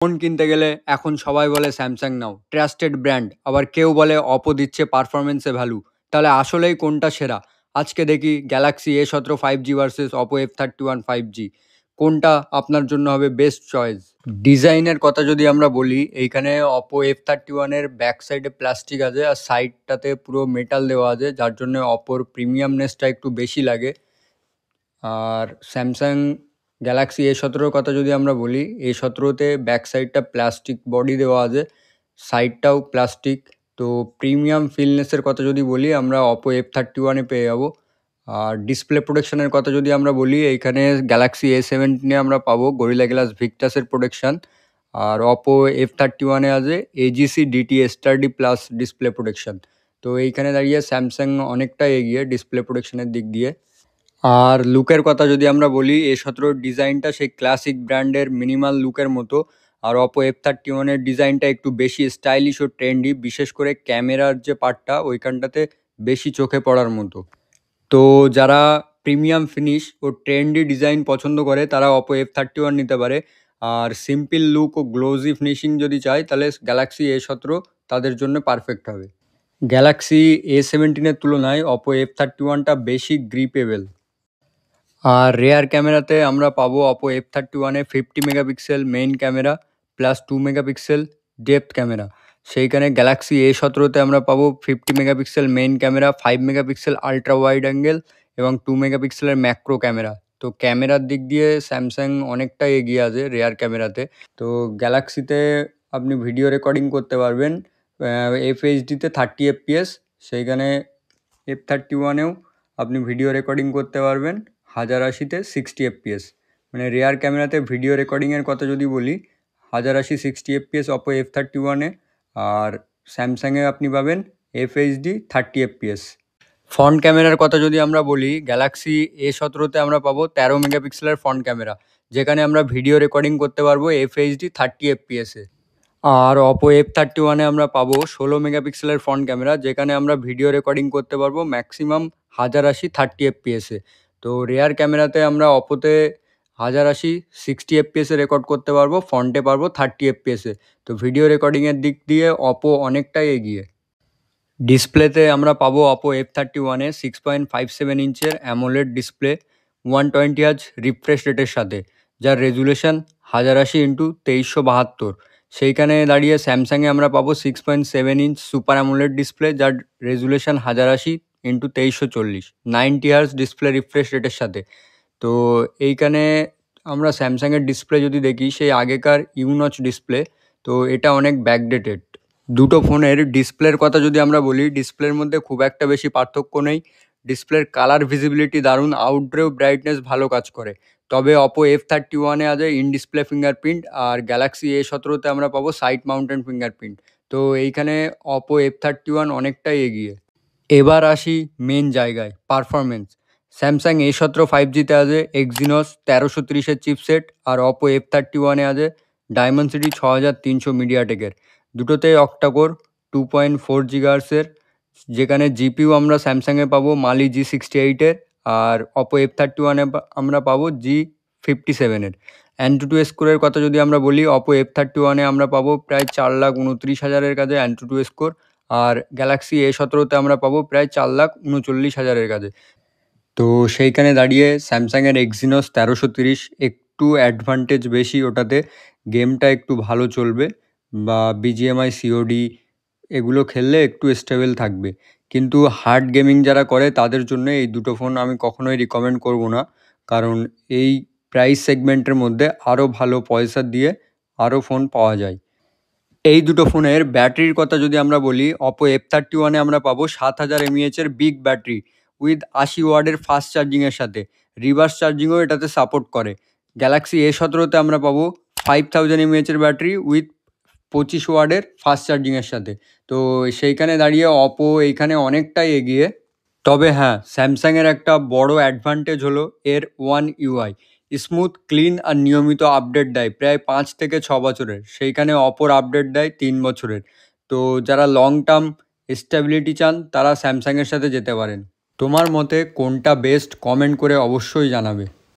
Phone কিনতে গেলে এখন সবাই বলে স্যামসাং নাও, ট্রাস্টেড ব্র্যান্ড। আবার কেউ বলে অপো দিচ্ছে পারফরমেন্সে ভ্যালু। তাহলে আসলেই কোনটা সেরা? আজকে দেখি Galaxy A17 5G versus Oppo F31 5G। কোনটা আপনার জন্য হবে বেস্ট চয়েস? ডিজাইনের কথা যদি আমরা বলি, এইখানে অপো F31 এর ব্যাক সাইডে প্লাস্টিক আছে আর সাইডটাতে পুরো মেটাল দেওয়া আছে, যার জন্য অপোর প্রিমিয়ামনেসটা একটু বেশি লাগে। আর স্যামসাং গ্যালাক্সি A17 কথা যদি আমরা বলি, A17তে ব্যাক সাইডটা প্লাস্টিক বডি দেওয়া আছে, সাইডটাও প্লাস্টিক। তো প্রিমিয়াম ফিলনেসের কথা যদি বলি, আমরা অপো F31 পেয়ে যাবো। আর ডিসপ্লে প্রোটেকশনের কথা যদি আমরা বলি, এইখানে গ্যালাক্সি A17 আমরা পাবো গরিলা গ্লাস ভিক্টাসের প্রোটেকশান। আর অপো F31 আছে AGC DT STD plus display protection. তো এইখানে দাঁড়িয়ে স্যামসাং অনেকটা এগিয়ে ডিসপ্লে প্রোটেকশনের দিক দিয়ে। আর লুকের কথা যদি আমরা বলি, A17 ডিজাইনটা সেই ক্লাসিক ব্র্যান্ডের মিনিমাল লুকের মতো। আর অপো F31 ডিজাইনটা একটু বেশি স্টাইলিশ ও ট্রেন্ডি, বিশেষ করে ক্যামেরার যে পার্টটা ওইখানটাতে বেশি চোখে পড়ার মতো। তো যারা প্রিমিয়াম ফিনিশ ও ট্রেন্ডি ডিজাইন পছন্দ করে তারা অপো F31 নিতে পারে। আর সিম্পল লুক ও গ্লোজি ফিনিশিং যদি চায় তাহলে গ্যালাক্সি A17 তাদের জন্য পারফেক্ট হবে। গ্যালাক্সি A17 তুলনায় অপো F31টা বেশি গ্রিপেবল। আর রেয়ার ক্যামেরাতে আমরা পাবো Oppo F31 50 megapixel main camera plus 2 megapixel depth camera. সেইখানে গ্যালাক্সি A17তে আমরা পাবো 50 megapixel main camera, 5 megapixel ultra wide angle এবং 2 মেগাপিক্সেলের ম্যাক্রো ক্যামেরা। তো ক্যামেরার দিক দিয়ে স্যামসাং অনেকটাই এগিয়ে আছে রেয়ার ক্যামেরাতে। তো গ্যালাক্সিতে আপনি ভিডিও রেকর্ডিং করতে পারবেন FHDতে 30 FPS, সেইখানে F31এও আপনি ভিডিও রেকর্ডিং করতে পারবেন 1080তে 60 FPS। মানে রেয়ার ক্যামেরাতে ভিডিও রেকর্ডিংয়ের কথা যদি বলি, 1080 60 FPS অপো F31 আর স্যামসাংয়ে আপনি পাবেন FHD 30 FPS। ফ্রন্ট ক্যামেরার কথা যদি আমরা বলি, গ্যালাক্সি A17তে আমরা পাবো 13 মেগাপিক্সেলের ফ্রন্ট ক্যামেরা, যেখানে আমরা ভিডিও রেকর্ডিং করতে পারবো FHD 30 FPS। আর অপো F31 আমরা পাবো 16 মেগাপিক্সেলের ফ্রন্ট ক্যামেরা, যেখানে আমরা ভিডিও রেকর্ডিং করতে পারবো ম্যাক্সিমাম 1080 30 FPS। তো রেয়ার ক্যামেরাতে আমরা অপোতে 1080 60 FPS রেকর্ড করতে পারবো, ফ্রন্টে পারবো 30 FPS। তো ভিডিও রেকর্ডিংয়ের দিক দিয়ে অপো অনেকটাই এগিয়ে। ডিসপ্লেতে আমরা পাবো অপো F31 6.57 ইঞ্চের অ্যামোলেড ডিসপ্লে 120 Hz রিফ্রেশ রেটের সাথে, যার রেজুলেশন 1080x2372। সেইখানে দাঁড়িয়ে স্যামসাংয়ে আমরা পাবো 6.7 ইঞ্চ সুপার অ্যামোলেড ডিসপ্লে, যার resolution 1080x2340 90 Hz display refresh রেটের সাথে। তো এইখানে আমরা স্যামসাংয়ের ডিসপ্লে যদি দেখি, সেই আগেকার ইউনচ ডিসপ্লে, তো এটা অনেক ব্যাকডেটেড। দুটো ফোনের ডিসপ্লের কথা যদি আমরা বলি, ডিসপ্লের মধ্যে খুব একটা বেশি পার্থক্য নেই। ডিসপ্লের কালার ভিজিবিলিটি দারুণ, আউটডোর ব্রাইটনেস ভালো কাজ করে। তবে অপো F31 আছে ইন ডিসপ্লে ফিঙ্গারপ্রিন্ট, আর গ্যালাক্সি A17তে আমরা পাবো সাইড মাউন্টেন ফিঙ্গারপ্রিন্ট। তো এইখানে অপো F31 অনেকটাই এগিয়ে। এবার আসি মেন জায়গায়, পারফরমেন্স। স্যামসাং A17 5Gতে আছে Exynos 1330 চিপসেট, আর অপো F31 আছে ডায়মন্ডসিটি 6300 মিডিয়াটেকের। দুটোতেই অক্টাকোর 2.4 GHz, যেখানে জিপিইউ আমরা স্যামসাংয়ে পাবো মালি G68, আর অপো F31 আমরা পাবো G57। অ্যান্টুটু স্কোরের কথা যদি আমরা বলি, অপো F31 আমরা পাবো প্রায় 4,29,000 কাছে অ্যান্টুটু স্কোর, আর গ্যালাক্সি A17তে আমরা পাবো প্রায় 4,39,000 কাছে। তো সেইখানে দাঁড়িয়ে স্যামসাংয়ের Exynos 1330 একটু অ্যাডভান্টেজ বেশি, ওটাতে গেমটা একটু ভালো চলবে, বা BGMI COD এগুলো খেললে একটু স্টেবল থাকবে। কিন্তু হার্ড গেমিং যারা করে তাদের জন্য এই দুটো ফোন আমি কখনোই রিকমেন্ড করব না, কারণ এই প্রাইস সেগমেন্টের মধ্যে আরও ভালো পয়সা দিয়ে আরও ফোন পাওয়া যায়। এই দুটো ফোনের ব্যাটারির কথা যদি আমরা বলি, অপো F31 আমরা পাবো 7000 mAh বিগ ব্যাটারি উইথ 80 ওয়াটের ফাস্ট চার্জিংয়ের সাথে, রিভার্স চার্জিংও এটাতে সাপোর্ট করে। গ্যালাক্সি A17তে আমরা পাবো 5000 mAh ব্যাটারি উইথ 25 ওয়াটের ফাস্ট চার্জিংয়ের সাথে। তো সেইখানে দাঁড়িয়ে অপো এইখানে অনেকটাই এগিয়ে। তবে হ্যাঁ, স্যামসাংয়ের একটা বড় অ্যাডভান্টেজ হলো এর ওয়ান ইউআই, স্মুথ, ক্লিন আর নিয়মিত আপডেট দেয় প্রায় 5 থেকে 6 বছরের, সেইখানে অপর আপডেট দেয় 3 বছরের। তো যারা লং টার্ম স্টেবিলিটি চান তারা স্যামসাংয়ের সাথে যেতে পারেন। তোমার মতে কোনটা বেস্ট, কমেন্ট করে অবশ্যই জানাবে।